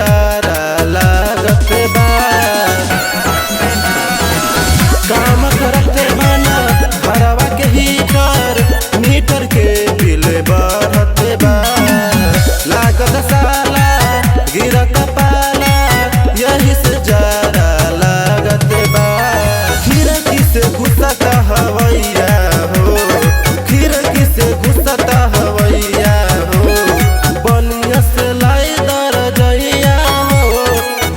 जारा लागत बा। काम करते बना घरवा के हीटर, मीटर के बिल बढ़त बा। लागत साला गिरत पाला, यही से जारा लागत बा। खिड़की से घुसता हवैया हो, खिड़की से घुसता हवैया हो। बनिया से लाई दर जइया हो,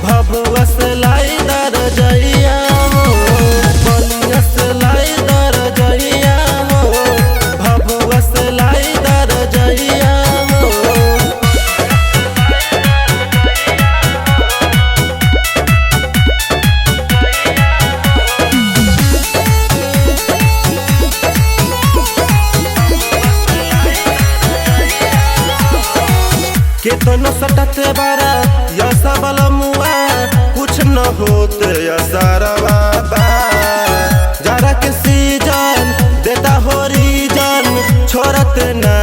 भभुआ से लाई दर जइया हो। बनिया से लाई दर जइया हो, भभुआ से लाई दर जइया हो। केतनो सटते बारा या सबल मुआ, कुछ न होते या सारा बाबा। जारा के सीजन देता हो रीजन, छोड़ते ना